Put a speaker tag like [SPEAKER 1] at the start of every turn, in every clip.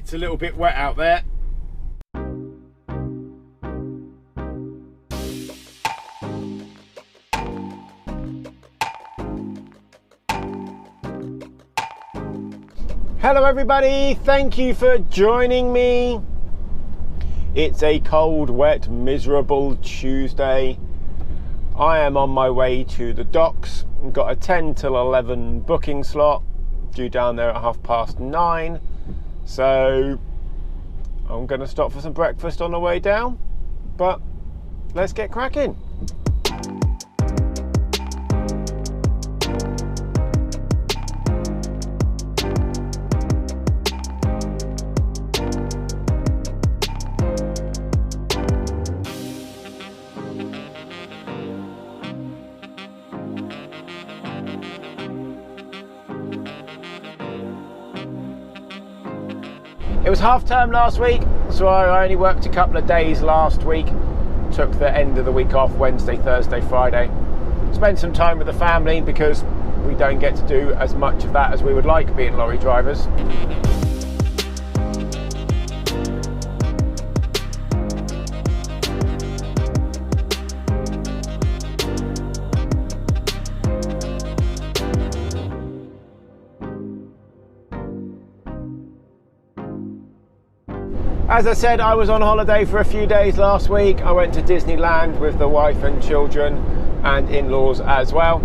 [SPEAKER 1] It's a little bit wet out there. Hello everybody, thank you for joining me. It's a cold, wet, miserable Tuesday. I am on my way to the docks. I've got a 10 till 11 booking slot, due down there at 9:30. So I'm going to stop for some breakfast on the way down, but let's get cracking. It was half term last week, so I only worked a couple of days last week. Took the end of the week off, Wednesday, Thursday, Friday. Spent some time with the family because we don't get to do as much of that as we would like being lorry drivers. As I said, I was on holiday for a few days last week. I went to Disneyland with the wife and children and in-laws as well.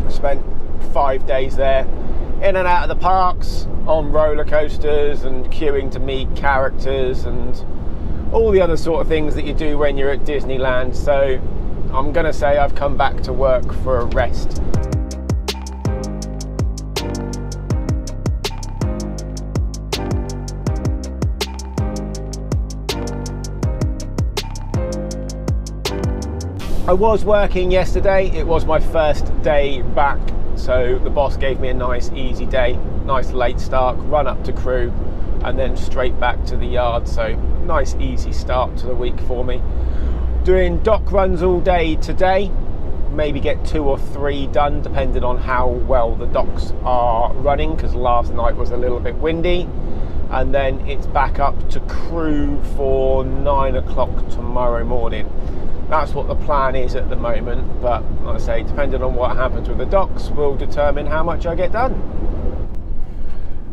[SPEAKER 1] Spent 5 days there, in and out of the parks, on roller coasters and queuing to meet characters and all the other sort of things that you do when you're at Disneyland. So I'm gonna say I've come back to work for a rest. I was working yesterday, it was my first day back, so the boss gave me a nice easy day, nice late start, run up to crew and then straight back to the yard, so nice easy start to the week for me. Doing dock runs all day today, maybe get 2 or 3 done depending on how well the docks are running, because last night was a little bit windy, and then it's back up to crew for 9 o'clock tomorrow morning. That's what the plan is at the moment, but like I say, depending on what happens with the docks will determine how much I get done.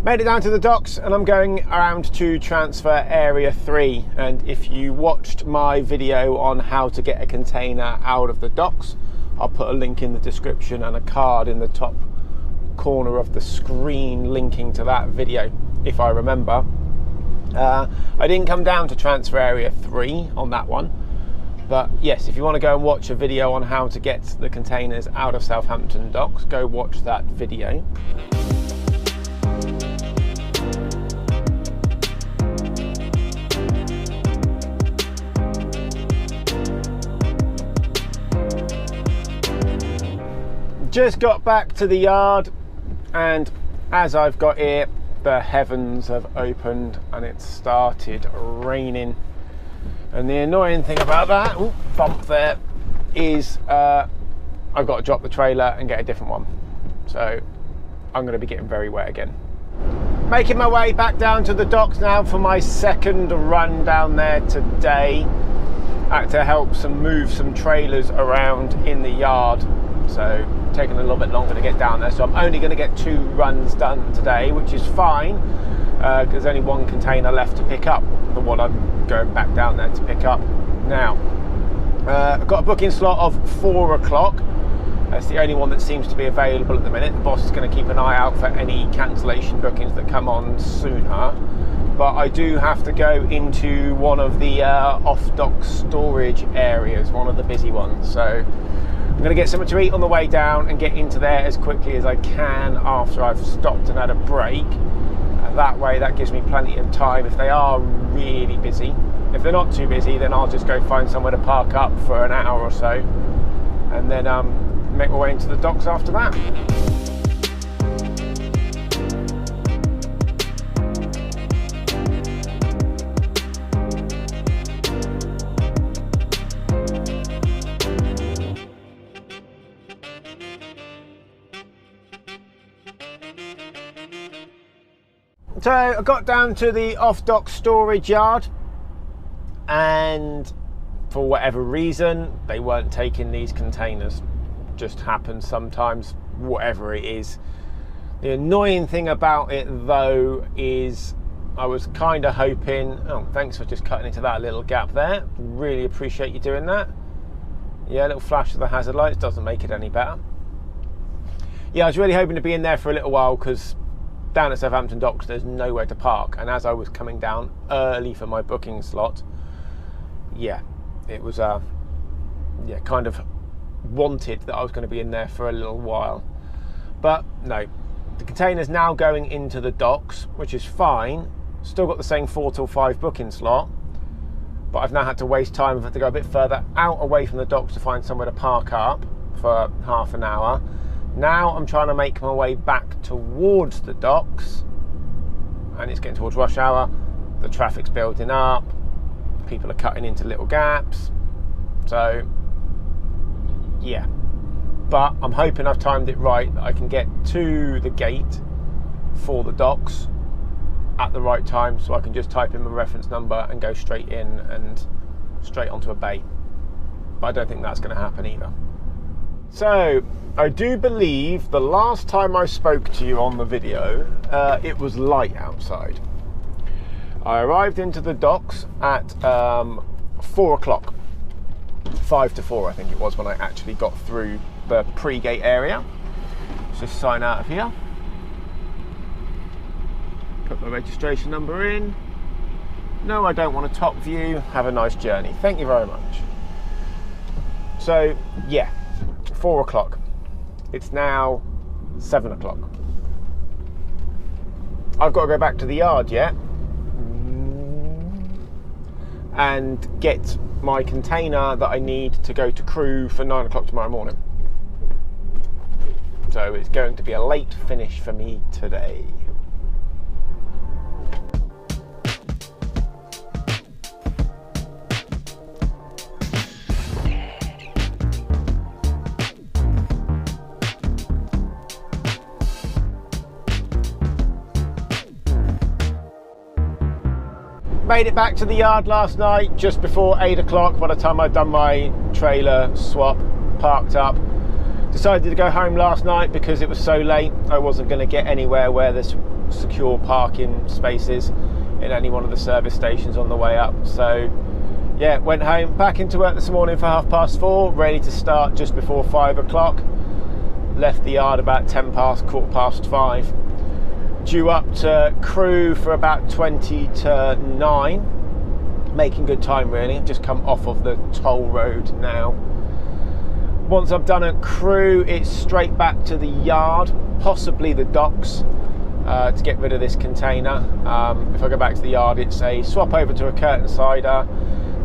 [SPEAKER 1] Made it down to the docks and I'm going around to transfer area 3, and if you watched my video on how to get a container out of the docks, I'll put a link in the description and a card in the top corner of the screen linking to that video, if I remember. I didn't come down to transfer area 3 on that one. But yes, if you want to go and watch a video on how to get the containers out of Southampton docks, go watch that video. Just got back to the yard, and as I've got here, the heavens have opened and it started raining. And the annoying thing about that, ooh, bump there, is I've got to drop the trailer and get a different one. So I'm going to be getting very wet again. Making my way back down to the docks now for my second run down there today. I had to help move some trailers around in the yard. So taking a little bit longer to get down there. So I'm only going to get 2 runs done today, which is fine. Because there's only 1 container left to pick up, the one I'm going back down there to pick up now. I've got a booking slot of 4 o'clock. That's the only one that seems to be available at the minute. The boss is going to keep an eye out for any cancellation bookings that come on sooner. But I do have to go into one of the off-dock storage areas, one of the busy ones. So I'm going to get something to eat on the way down and get into there as quickly as I can after I've stopped and had a break. That way that gives me plenty of time if they are really busy. If they're not too busy, then I'll just go find somewhere to park up for an hour or so and then make my way into the docks after that. So I got down to the off-dock storage yard, and for whatever reason they weren't taking these containers. Just happens sometimes, whatever it is. The annoying thing about it though is I was kind of hoping, oh thanks for just cutting into that little gap there, really appreciate you doing that. Yeah, a little flash of the hazard lights doesn't make it any better. Yeah, I was really hoping to be in there for a little while because down at Southampton docks there's nowhere to park, and as I was coming down early for my booking slot, yeah, it was kind of wanted that I was going to be in there for a little while. But no, the container's now going into the docks, which is fine. Still got the same 4 till 5 booking slot, but I've now had to waste time. I've had to go a bit further out away from the docks to find somewhere to park up for half an hour. Now I'm trying to make my way back towards the docks, and it's getting towards rush hour. The traffic's building up, people are cutting into little gaps, so yeah. But I'm hoping I've timed it right, that I can get to the gate for the docks at the right time, so I can just type in my reference number and go straight in and straight onto a bay. But I don't think that's going to happen either. So I do believe the last time I spoke to you on the video, it was light outside. I arrived into the docks at 4 o'clock. 5 to 4 I think it was when I actually got through the pre-gate area. Let's just sign out of here. Put my registration number in. No, I don't want a top view. Have a nice journey. Thank you very much. So yeah, 4 o'clock. It's now 7 o'clock. I've got to go back to the yard yet and get my container that I need to go to Crewe for 9 o'clock tomorrow morning. So it's going to be a late finish for me today. Made it back to the yard last night just before 8 o'clock. By the time I'd done my trailer swap, parked up, decided to go home last night because it was so late. I wasn't going to get anywhere where there's secure parking spaces in any one of the service stations on the way up. So yeah, went home, back into work this morning for 4:30, ready to start just before 5 o'clock. Left the yard about 10 past, 5:15. Due up to Crewe for about 20 to 9. Making good time really. I've just come off of the toll road now. Once I'm done at Crewe, it's straight back to the yard, possibly the docks, to get rid of this container. If I go back to the yard, it's a swap over to a curtain sider,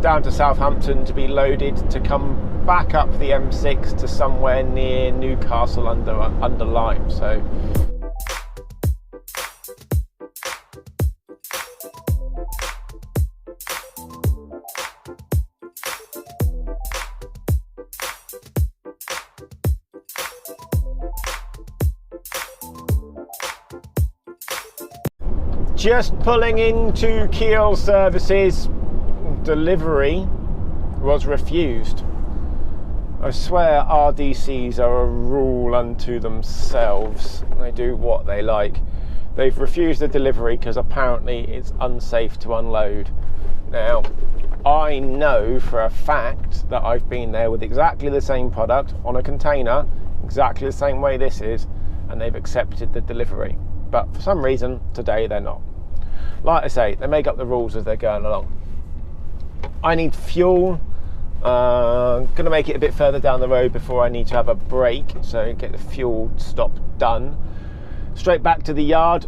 [SPEAKER 1] down to Southampton to be loaded, to come back up the M6 to somewhere near Newcastle under Lyme. So just pulling into Kiel services, delivery was refused. I swear RDCs are a rule unto themselves. They do what they like. They've refused the delivery because apparently it's unsafe to unload. Now, I know for a fact that I've been there with exactly the same product on a container, exactly the same way this is, and they've accepted the delivery. But for some reason, today they're not. Like I say, they make up the rules as they're going along. I need fuel. Gonna make it a bit further down the road before I need to have a break, so get the fuel stop done. Straight back to the yard,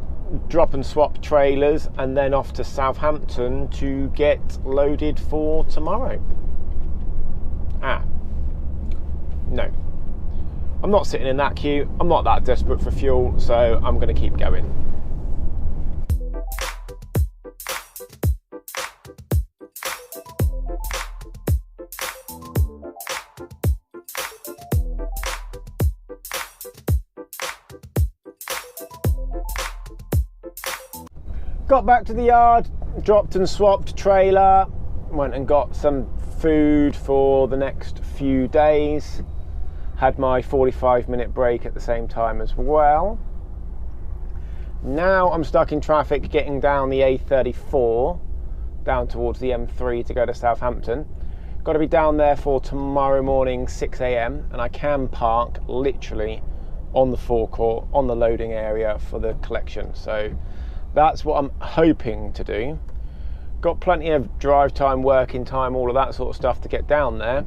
[SPEAKER 1] drop and swap trailers, and then off to Southampton to get loaded for tomorrow. No. I'm not sitting in that queue. I'm not that desperate for fuel, so I'm going to keep going. Got back to the yard, dropped and swapped trailer, went and got some food for the next few days. Had my 45-minute break at the same time as well. Now I'm stuck in traffic getting down the A34, down towards the M3 to go to Southampton. Got to be down there for tomorrow morning 6 AM, and I can park literally on the forecourt, on the loading area for the collection. So that's what I'm hoping to do. Got plenty of drive time, working time, all of that sort of stuff to get down there.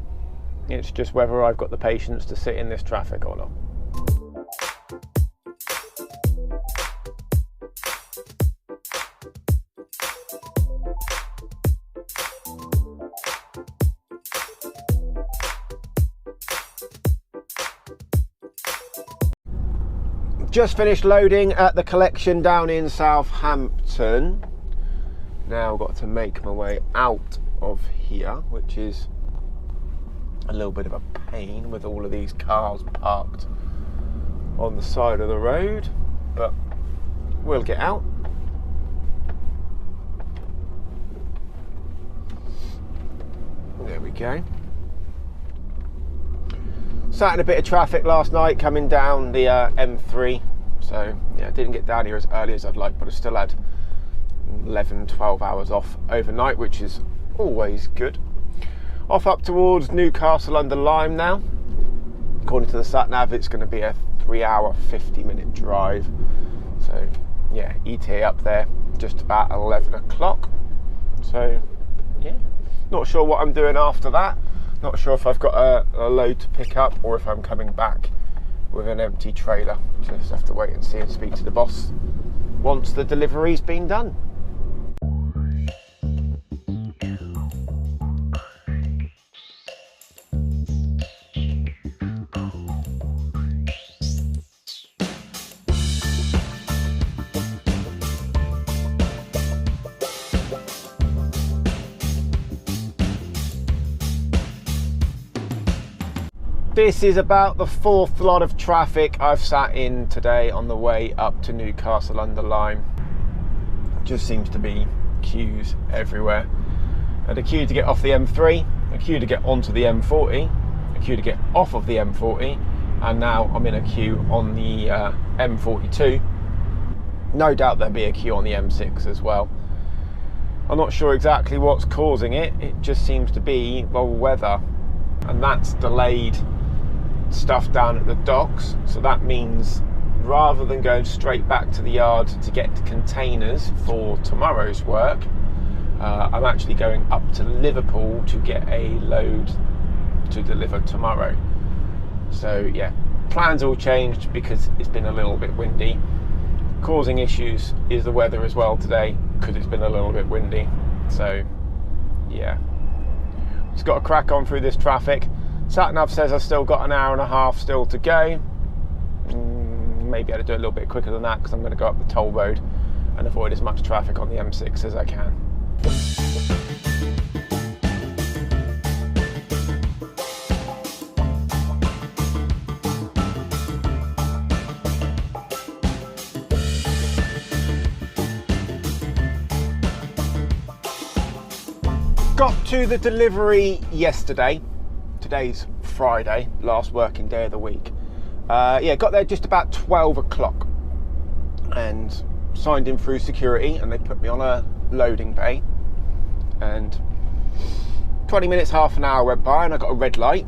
[SPEAKER 1] It's just whether I've got the patience to sit in this traffic or not. Just finished loading at the collection down in Southampton. Now I've got to make my way out of here, which is a little bit of a pain with all of these cars parked on the side of the road, but we'll get out. There we go. Sat in a bit of traffic last night coming down the M3, so yeah, didn't get down here as early as I'd like, but I still had 11-12 hours off overnight, which is always good. Off up towards Newcastle under Lyme now. According to the sat nav, it's going to be a 3-hour 50-minute drive. So yeah, ETA up there just about 11 o'clock. So yeah, not sure what I'm doing after that. Not sure if I've got a load to pick up or if I'm coming back with an empty trailer. Just have to wait and see and speak to the boss once the delivery's been done. This is about the 4th lot of traffic I've sat in today on the way up to Newcastle under Lyme. Just seems to be queues everywhere. And a queue to get off the M3, a queue to get onto the M40, a queue to get off of the M40, and now I'm in a queue on the M42. No doubt there'll be a queue on the M6 as well. I'm not sure exactly what's causing it. It just seems to be, well, weather, and that's delayed stuff down at the docks. So that means rather than going straight back to the yard to get containers for tomorrow's work, I'm actually going up to Liverpool to get a load to deliver tomorrow. So yeah, plans all changed because it's been a little bit windy. Causing issues is the weather as well today, because it's been a little bit windy. So yeah, just got to crack on through this traffic. Sat-nav says I've still got an hour and a half still to go. Maybe I had to do it a little bit quicker than that because I'm going to go up the toll road and avoid as much traffic on the M6 as I can. Got to the delivery yesterday. Today's Friday, last working day of the week. Yeah, got there just about 12 o'clock and signed in through security, and they put me on a loading bay, and 20 minutes, half an hour went by and I got a red light,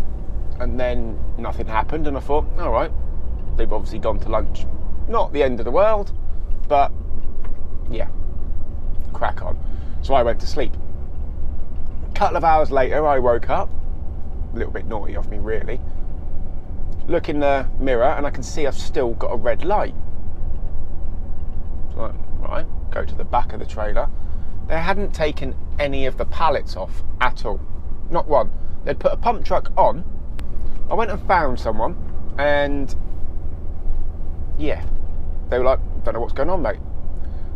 [SPEAKER 1] and then nothing happened, and I thought, all right, they've obviously gone to lunch. Not the end of the world, but yeah, crack on. So I went to sleep. A couple of hours later I woke up, a little bit naughty of me really, look in the mirror and I can see I've still got a red light. So right, go to the back of the trailer. They hadn't taken any of the pallets off at all, not one. They'd put a pump truck on. I went and found someone, and yeah, they were like, don't know what's going on, mate.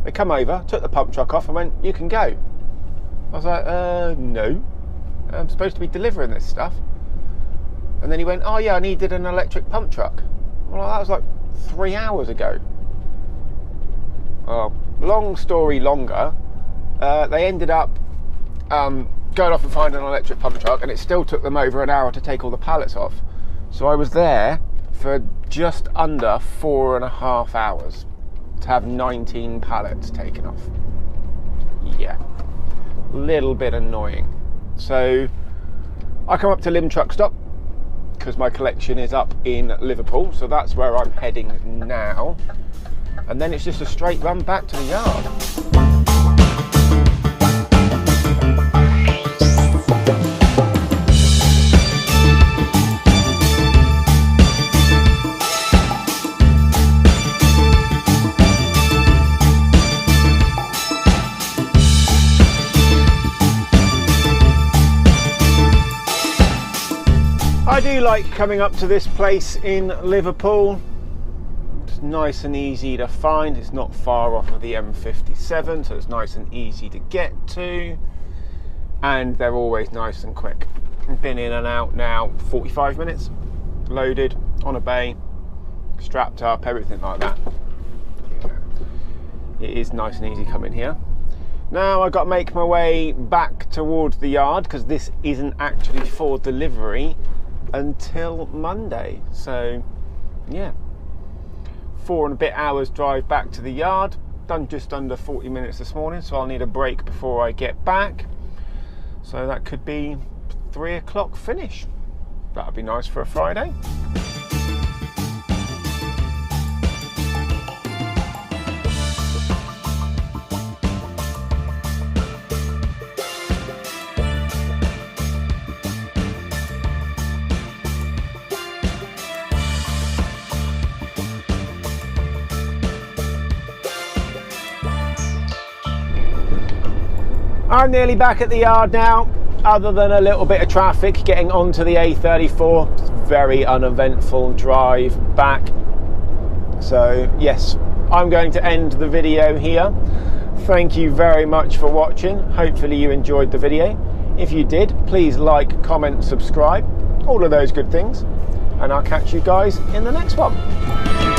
[SPEAKER 1] They come over, took the pump truck off and went, you can go. I was like, no, I'm supposed to be delivering this stuff. And then he went, oh yeah, I needed an electric pump truck. Well, that was like 3 hours ago. Well, long story longer, they ended up going off and finding an electric pump truck, and it still took them over an hour to take all the pallets off. So I was there for just under 4.5 hours to have 19 pallets taken off. Yeah, little bit annoying. So I come up to Lim Truck Stop because my collection is up in Liverpool, so that's where I'm heading now, and then it's just a straight run back to the yard. I do like coming up to this place in Liverpool. It's nice and easy to find. It's not far off of the M57, so it's nice and easy to get to, and they're always nice and quick. I've been in and out now 45 minutes, loaded on a bay, strapped up, everything like that. It is nice and easy coming here. Now I've got to make my way back towards the yard because this isn't actually for delivery until Monday. So yeah, 4 and a bit hours drive back to the yard. Done just under 40 minutes this morning, so I'll need a break before I get back. So that could be 3 o'clock finish. That would be nice for a Friday. I'm nearly back at the yard now, other than a little bit of traffic getting onto the A34. It's a very uneventful drive back. So yes, I'm going to end the video here. Thank you very much for watching. Hopefully you enjoyed the video. If you did, please like, comment, subscribe, all of those good things, and I'll catch you guys in the next one.